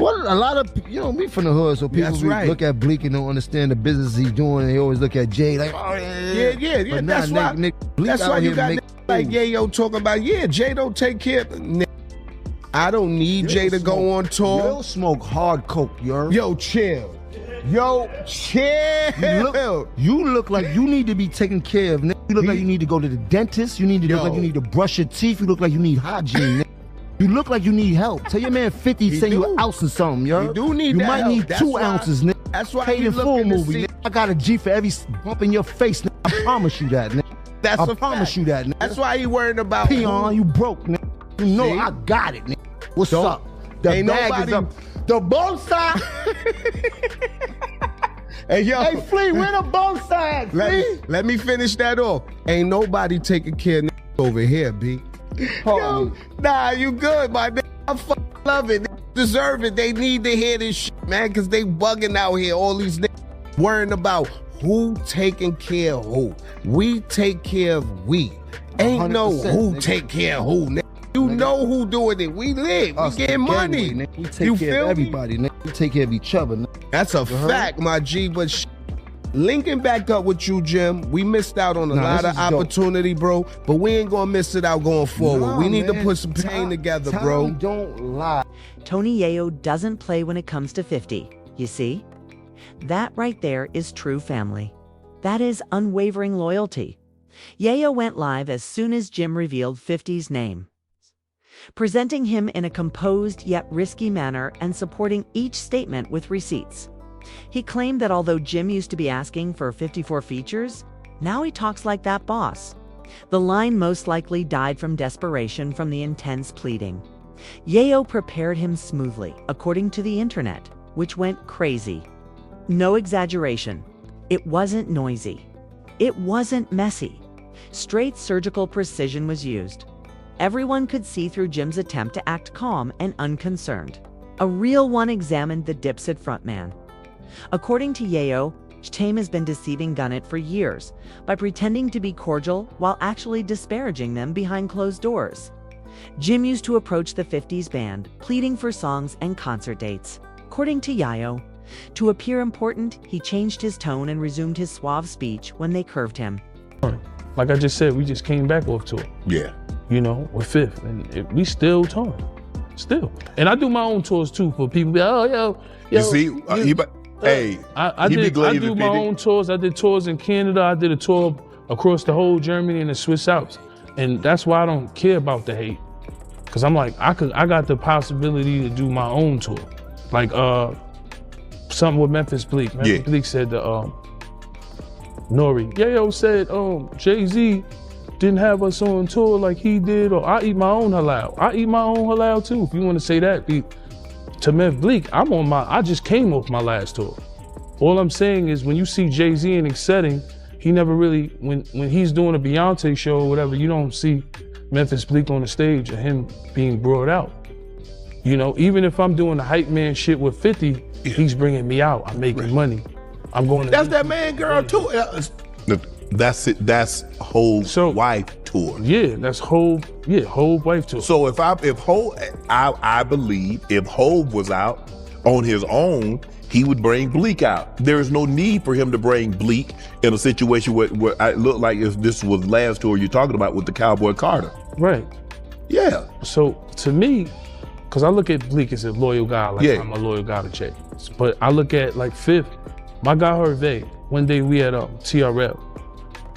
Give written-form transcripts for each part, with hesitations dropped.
Well, a lot of me from the hood, so people look at Bleak and don't understand the business he's doing. They always look at Jay like, oh yeah. But that's why. That's why you got like Yayo talking about, Jay don't take care. I don't need Jay to go on tour. Yo, smoke hard coke, yo. Yo, chill. You look like you need to be taken care of. You look like you need to go to the dentist. You need to look like you need to brush your teeth. You look like you need hygiene. You look like you need help. Tell your man 50 send you an ounce or something, yo. You do need You that might help. need That's 2 why- ounces, nigga. That's why Paid he in full looking to movie, see- nigga. I got a G for every bump in your face, nigga. I promise you that, nigga. That's I a promise fact. you that, nigga. That's why he worried about Peon, you broke, nigga. You know See? I got it, nigga. What's Don't- up? The ain't bag nobody- is up. The bosa. Hey, yo. Hey, Flea, where the bosa at, Flea? Let me finish that off. Ain't nobody taking care of over here, B. Yo, nah, you good, my nigga. I fucking love it. They deserve it. They need to hear this shit, man, because they bugging out here. All these niggas worrying about who taking care of who. We take care of we. Ain't no who nigga. take care of who, nigga. You know who doing it. We live. Us, We getting the money. gangway, nigga. We take You care feel of me? everybody, nigga. We take care of each other, nigga. That's a fact, my G. But linking back up with you, Jim, we missed out on a lot of opportunity, bro. But we ain't gonna miss it out going forward. Nah, we need to man. put some pain together, bro. Time don't lie. Tony Yayo doesn't play when it comes to 50, you see? That right there is true family. That is unwavering loyalty. Yayo went live as soon as Jim revealed 50's name, presenting him in a composed yet risky manner and supporting each statement with receipts. He claimed that although Jim used to be asking for 54 features, now he talks like that boss. The line most likely died from desperation from the intense pleading. Yayo prepared him smoothly, according to the internet, which went crazy. No exaggeration. It wasn't noisy. It wasn't messy. Straight surgical precision was used. Everyone could see through Jim's attempt to act calm and unconcerned. A real one examined the Dipset frontman. According to Yayo, Tame has been deceiving Gunnett for years by pretending to be cordial while actually disparaging them behind closed doors. Jim used to approach the 50s band, pleading for songs and concert dates. According to Yayo, to appear important, he changed his tone and resumed his suave speech when they curved him. Like I just said, we just came back off tour. Yeah. With Fifth, and we still touring. Still. And I do my own tours too for people. Yo. You see, I do my own tours. I did tours in Canada. I did a tour across the whole Germany and the Swiss Alps. And that's why I don't care about the hate. Cause I'm like, I got the possibility to do my own tour. Like something with Memphis Bleak. Memphis Bleak said to Nori, Yayo said Jay-Z didn't have us on tour like he did, or I eat my own halal. I eat my own halal too, if you want to say that. To Memphis Bleak, I just came off my last tour. All I'm saying is when you see Jay-Z in his setting, he never really, when he's doing a Beyonce show or whatever, you don't see Memphis Bleak on the stage or him being brought out. Even if I'm doing the hype man shit with 50, he's bringing me out. I'm making money. I'm going to. That's that man girl too. That's it. That's Hove's wife tour. Yeah, that's Hove wife tour. So if Hove, I believe if Hove was out on his own, he would bring Bleak out. There is no need for him to bring Bleak in a situation where it looked like if this was last tour you're talking about with the Cowboy Carter. Right. Yeah. So to me, because I look at Bleak as a loyal guy, I'm a loyal guy to Jay. But I look at like Fifth, my guy Hervé, one day we had TRL,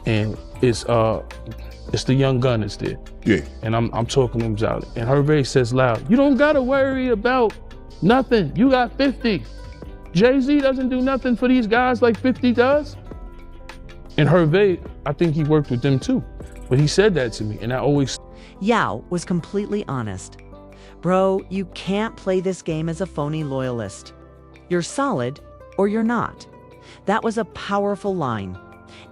and it's the young gun that's there. Yeah. And I'm talking to him about it. And Hervé says loud, you don't gotta worry about nothing. You got 50. Jay-Z doesn't do nothing for these guys like 50 does. And Hervé, I think he worked with them too. But he said that to me, and I always... Yao was completely honest. Bro, you can't play this game as a phony loyalist. You're solid, or you're not. That was a powerful line.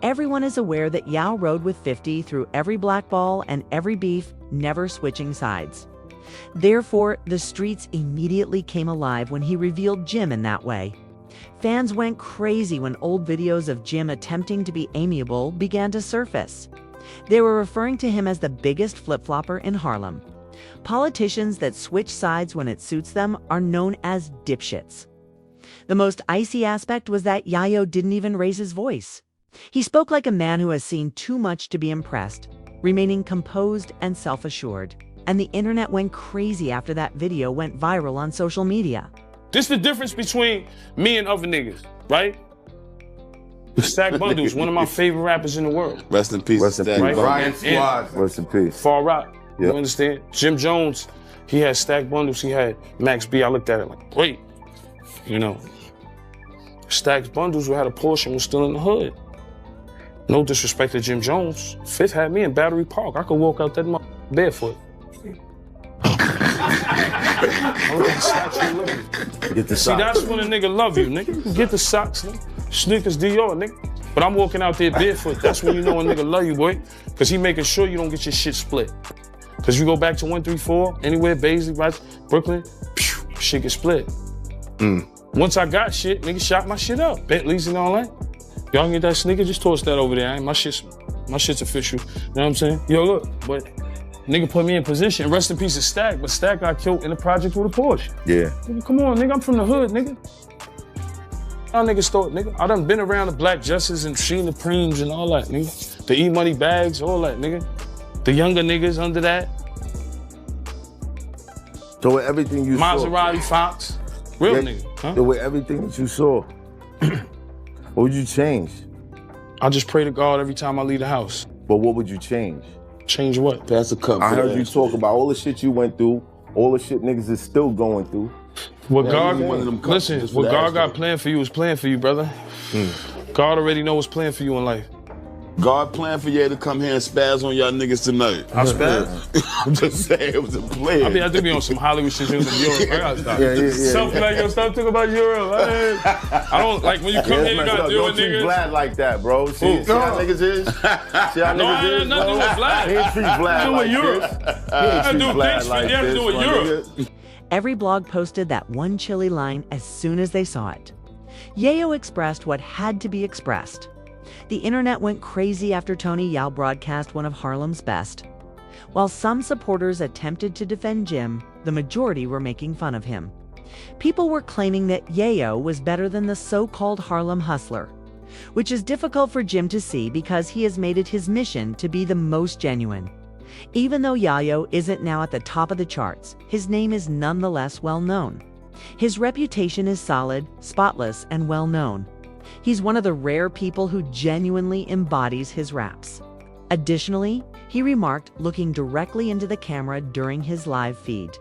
Everyone is aware that Yao rode with 50 through every blackball and every beef, never switching sides. Therefore, the streets immediately came alive when he revealed Jim in that way. Fans went crazy when old videos of Jim attempting to be amiable began to surface. They were referring to him as the biggest flip-flopper in Harlem. Politicians that switch sides when it suits them are known as dipshits. The most icy aspect was that Yayo didn't even raise his voice. He spoke like a man who has seen too much to be impressed, remaining composed and self-assured. And the internet went crazy after that video went viral on social media. This is the difference between me and other niggas, right? Stack Bundles, one of my favorite rappers in the world. Rest in peace. Rest in peace. Right? Rest in peace. Far Rock, you understand? Jim Jones, he had Stack Bundles, he had Max B. I looked at it like, wait, you know. Stack Bundles had a Porsche and was still in the hood. No disrespect to Jim Jones. Fifth had me in Battery Park. I could walk out that barefoot. Get the socks. See, that's when a nigga love you, nigga. Get the socks, nigga. Sneakers Dior, nigga. But I'm walking out there barefoot. That's when you know a nigga love you, boy. Because he making sure you don't get your shit split. Because you go back to 134, anywhere, Baisley, right, Brooklyn, pew, shit get split. Once I got shit, nigga shot my shit up. Bentleys and all that. Y'all can get that sneaker, just toss that over there. My shit's official. You know what I'm saying? Yo, look, but nigga put me in position. Rest in peace of Stack, but Stack got killed in the project with a Porsche. Yeah. Nigga, come on, nigga, I'm from the hood, nigga. Y'all niggas thought, nigga. I done been around the Black Justice and seen the Preems and all that, nigga. The E-Money bags, all that, nigga. The younger niggas under that. So with everything you Maserati Fox. Real nigga, huh? So with everything that you saw, what would you change? I just pray to God every time I leave the house. But what would you change? Change what? Pass the cup. I heard you talk about all the shit you went through, all the shit niggas is still going through. What God, listen, what God got planned for you is planned for you, brother. God already know what's planned for you in life. God planned for you to come here and spaz on y'all niggas tonight. I spaz? I'm just saying, it was a plan. I do be on some Hollywood shit in Europe. I gotta stop. Something like, yo, stop talking about Europe. I don't, like, when you come here, you gotta deal with niggas. Don't treat Vlad like that, bro. See how niggas is? See how niggas is, nothing to do with Vlad. He ain't treat Vlad like this. He ain't treat Vlad like this. You have to do with Europe. Every blog posted that one chilly line as soon as they saw it. Yayo expressed what had to be expressed. The internet went crazy after Tony Yao broadcast one of Harlem's best. While some supporters attempted to defend Jim, the majority were making fun of him. People were claiming that Yayo was better than the so-called Harlem hustler, which is difficult for Jim to see because he has made it his mission to be the most genuine. Even though Yayo isn't now at the top of the charts, his name is nonetheless well known. His reputation is solid, spotless, and well known. He's one of the rare people who genuinely embodies his raps. Additionally, he remarked, looking directly into the camera during his live feed.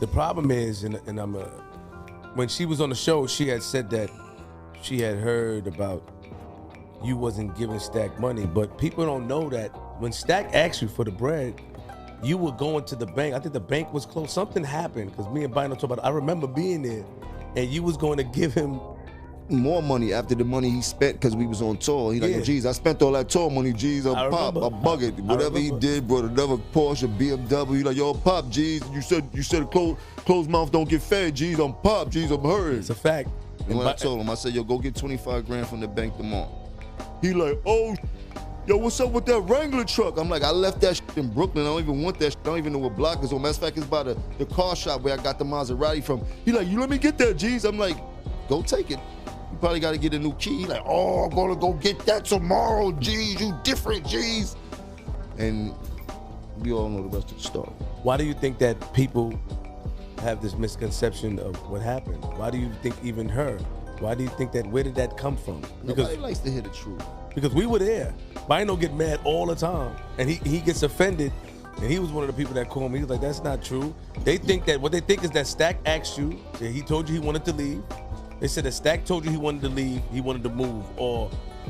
The problem is, when she was on the show, she had said that she had heard about you wasn't giving Stack money, but people don't know that when Stack asked you for the bread, you were going to the bank. I think the bank was closed. Something happened, because me and Bino talked about it. I remember being there, and you was going to give him more money after the money he spent because we was on tour. He like, geez, I spent all that tour money, geez, on Pop, I bug it. Whatever he did, brought another Porsche, BMW. He like, yo, Pop, geez, you said closed mouth don't get fed, geez, I'm Pop, geez, I'm hurting. It's a fact. And when I told him, I said, yo, go get 25 grand from the bank tomorrow. He like, oh, yo, what's up with that Wrangler truck? I'm like, I left that shit in Brooklyn. I don't even want that shit. I don't even know what block it's on. Matter of fact, it's by the car shop where I got the Maserati from. He like, you let me get that, geez. I'm like, go take it. You probably got to get a new key. He like, oh, I'm going to go get that tomorrow, geez. You different, geez. And we all know the rest of the story. Why do you think that people have this misconception of what happened? Why do you think even her? Why do you think that? Where did that come from? Because nobody likes to hear the truth. Because we were there. Bino get mad all the time, and he gets offended. And he was one of the people that called me. He was like, "That's not true." They think that what they think is that Stack asked you. That he told you he wanted to leave. They said that Stack told you he wanted to leave. He wanted to move,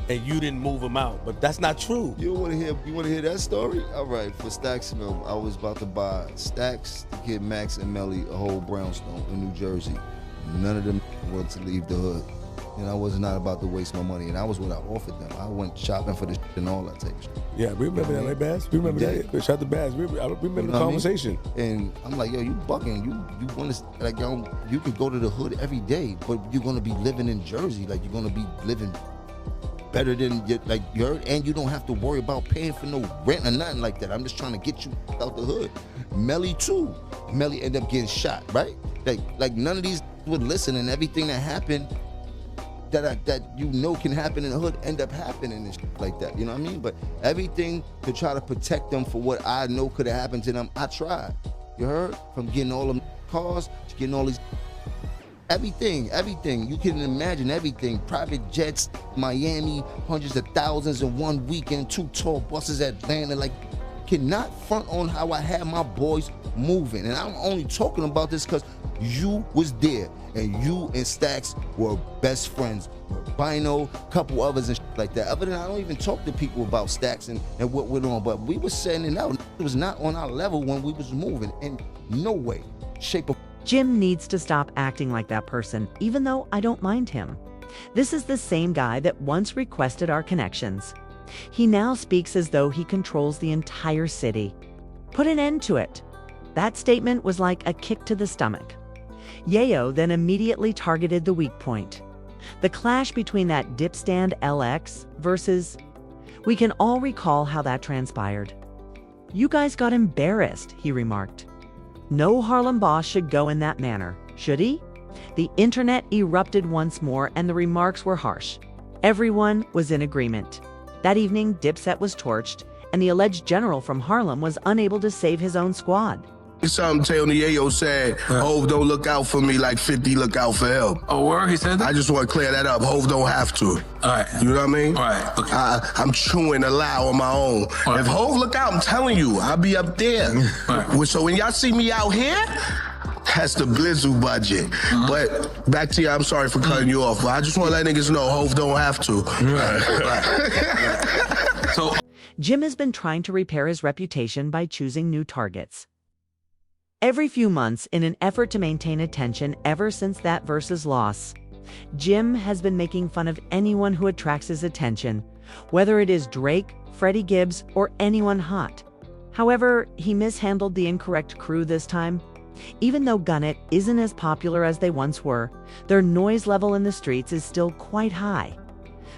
and you didn't move him out. But that's not true. You want to hear that story? All right. For Stacks and them, I was about to buy Stacks to get Max and Melly a whole brownstone in New Jersey. None of them wanted to leave the hood. And I was not about to waste my money. And I was what I offered them. I went shopping for the shit and all that type of shit. Yeah, we remember that, right, Baz? We remember that. Shout out to Baz. I remember the conversation. And I'm like, yo, you bugging. You want to, like, you could go to the hood every day, but you're going to be living in Jersey. Like, you're going to be living better than like you heard, and you don't have to worry about paying for no rent or nothing like that. I'm just trying to get you out the hood. Melly too. Melly ended up getting shot, right? Like none of these would listen, and everything that happened that you know can happen in the hood end up happening and shit like that. You know what I mean? But everything to try to protect them for what I know could have happened to them, I tried. You heard? From getting all them cars to getting all these. Everything. You can imagine everything. Private jets, Miami, hundreds of thousands in one weekend, 2 tour buses at Atlanta. Like, cannot front on how I had my boys moving. And I'm only talking about this because you was there. And you and Stacks were best friends. Bino, couple others and shit like that. Other than I don't even talk to people about Stacks and what went on. But we was setting it out. It was not on our level when we was moving. In no way, shape, or Jim needs to stop acting like that person, even though I don't mind him. This is the same guy that once requested our connections. He now speaks as though he controls the entire city. Put an end to it. That statement was like a kick to the stomach. Yayo then immediately targeted the weak point. The clash between that dipstand LX versus... We can all recall how that transpired. "You guys got embarrassed," he remarked. No Harlem boss should go in that manner, should he? The internet erupted once more and the remarks were harsh. Everyone was in agreement. That evening, Dipset was torched, and the alleged general from Harlem was unable to save his own squad. Something Tony Yayo said, Hov don't look out for me like 50 look out for him. Oh, word? He said that? I just want to clear that up. Hov don't have to. All right. You know what I mean? All right. Okay. I'm chewing aloud on my own. All right. If Hov look out, I'm telling you, I'll be up there. All right. So when y'all see me out here, that's the Blizzle budget. But back to you, I'm sorry for cutting you off, but I just want to let niggas know Hov don't have to. Right. So Jim has been trying to repair his reputation by choosing new targets. Every few months, in an effort to maintain attention ever since that Versus loss, Jim has been making fun of anyone who attracts his attention, whether it is Drake, Freddie Gibbs, or anyone hot. However, he mishandled the incorrect crew this time. Even though Gunnet isn't as popular as they once were, their noise level in the streets is still quite high.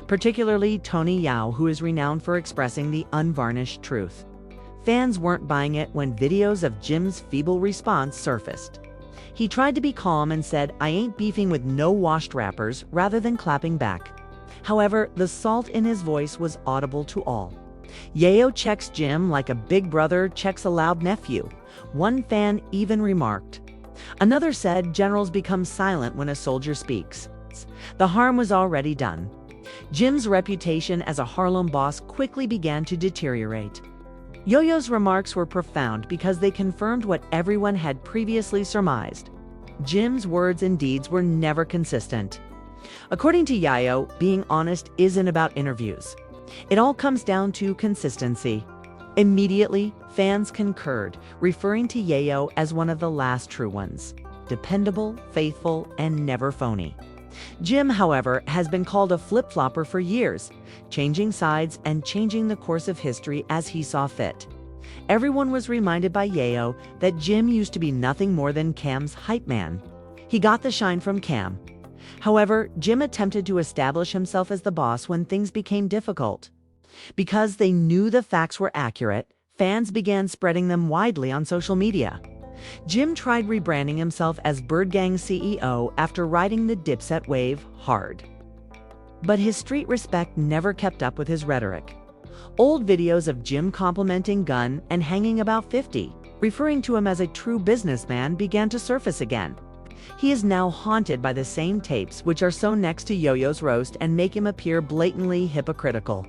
Particularly Tony Yao, who is renowned for expressing the unvarnished truth. Fans weren't buying it when videos of Jim's feeble response surfaced. He tried to be calm and said, "I ain't beefing with no washed rappers," rather than clapping back. However, the salt in his voice was audible to all. Yayo checks Jim like a big brother checks a loud nephew. One fan even remarked. Another said generals become silent when a soldier speaks. The harm was already done. Jim's reputation as a Harlem boss quickly began to deteriorate. Yoyo's remarks were profound because they confirmed what everyone had previously surmised. Jim's words and deeds were never consistent. According to Yayo, being honest isn't about interviews. It all comes down to consistency. Immediately, fans concurred, referring to Yayo as one of the last true ones. Dependable, faithful, and never phony. Jim, however, has been called a flip-flopper for years, changing sides and changing the course of history as he saw fit. Everyone was reminded by Yayo that Jim used to be nothing more than Cam's hype man. He got the shine from Cam. However, Jim attempted to establish himself as the boss when things became difficult. Because they knew the facts were accurate, fans began spreading them widely on social media. Jim tried rebranding himself as Bird Gang CEO after riding the Dipset wave hard. But his street respect never kept up with his rhetoric. Old videos of Jim complimenting Gunn and hanging about 50, referring to him as a true businessman, began to surface again. He is now haunted by the same tapes which are sewn next to Yoyo's roast and make him appear blatantly hypocritical.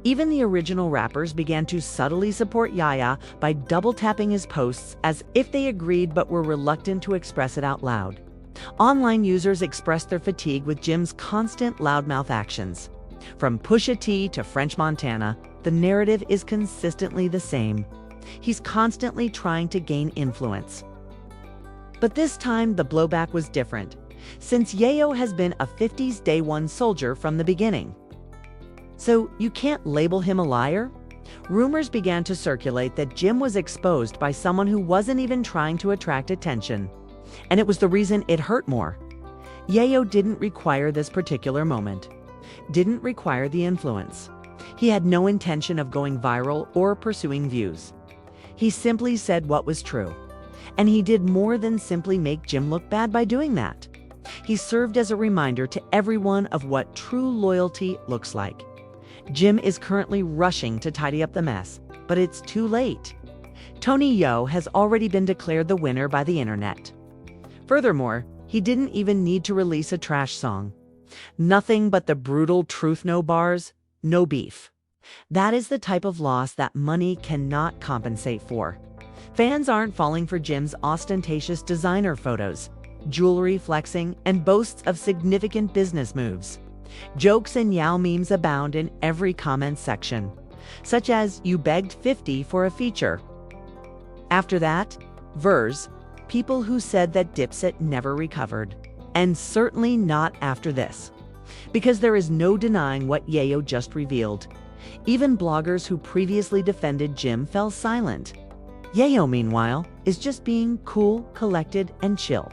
Even the original rappers began to subtly support Yaya by double-tapping his posts as if they agreed but were reluctant to express it out loud. Online users expressed their fatigue with Jim's constant loudmouth actions. From Pusha T to French Montana, the narrative is consistently the same. He's constantly trying to gain influence. But this time, the blowback was different, since Yayo has been a 50s Day One soldier from the beginning. So you can't label him a liar? Rumors began to circulate that Jim was exposed by someone who wasn't even trying to attract attention. And it was the reason it hurt more. Yayo didn't require this particular moment. didn't require the influence. He had no intention of going viral or pursuing views. He simply said what was true. And he did more than simply make Jim look bad by doing that. He served as a reminder to everyone of what true loyalty looks like. Jim is currently rushing to tidy up the mess, but it's too late. Tony Yo has already been declared the winner by the internet. Furthermore, he didn't even need to release a trash song. Nothing but the brutal truth no bars, no beef. That is the type of loss that money cannot compensate for. Fans aren't falling for Jim's ostentatious designer photos, jewelry flexing, and boasts of significant business moves. Jokes and Yao memes abound in every comment section, such as "you begged 50 for a feature." After that, Vers, people who said that Dipset never recovered. And certainly not after this. Because there is no denying what Yayo just revealed. Even bloggers who previously defended Jim fell silent. Yayo, meanwhile, is just being cool, collected, and chill.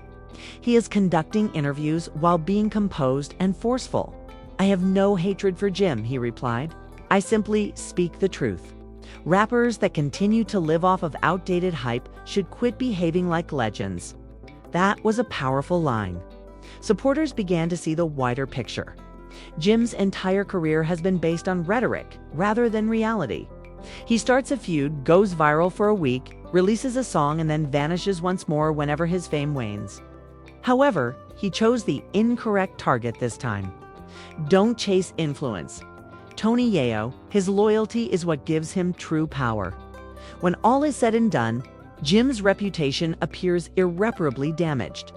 He is conducting interviews while being composed and forceful. "I have no hatred for Jim," he replied. "I simply speak the truth." Rappers that continue to live off of outdated hype should quit behaving like legends. That was a powerful line. Supporters began to see the wider picture. Jim's entire career has been based on rhetoric rather than reality. He starts a feud, goes viral for a week, releases a song, and then vanishes once more whenever his fame wanes. However, he chose the incorrect target this time. Don't chase influence. Tony Yayo, his loyalty is what gives him true power. When all is said and done, Jim's reputation appears irreparably damaged.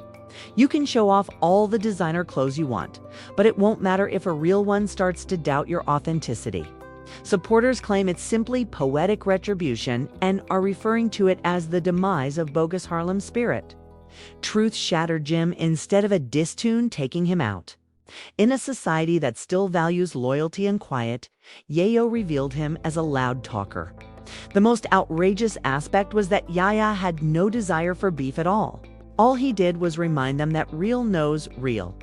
You can show off all the designer clothes you want, but it won't matter if a real one starts to doubt your authenticity. Supporters claim it's simply poetic retribution and are referring to it as the demise of bogus Harlem spirit. Truth shattered Jim instead of a diss tune taking him out. In a society that still values loyalty and quiet, Yayo revealed him as a loud talker. The most outrageous aspect was that Yaya had no desire for beef at all. All he did was remind them that real knows real.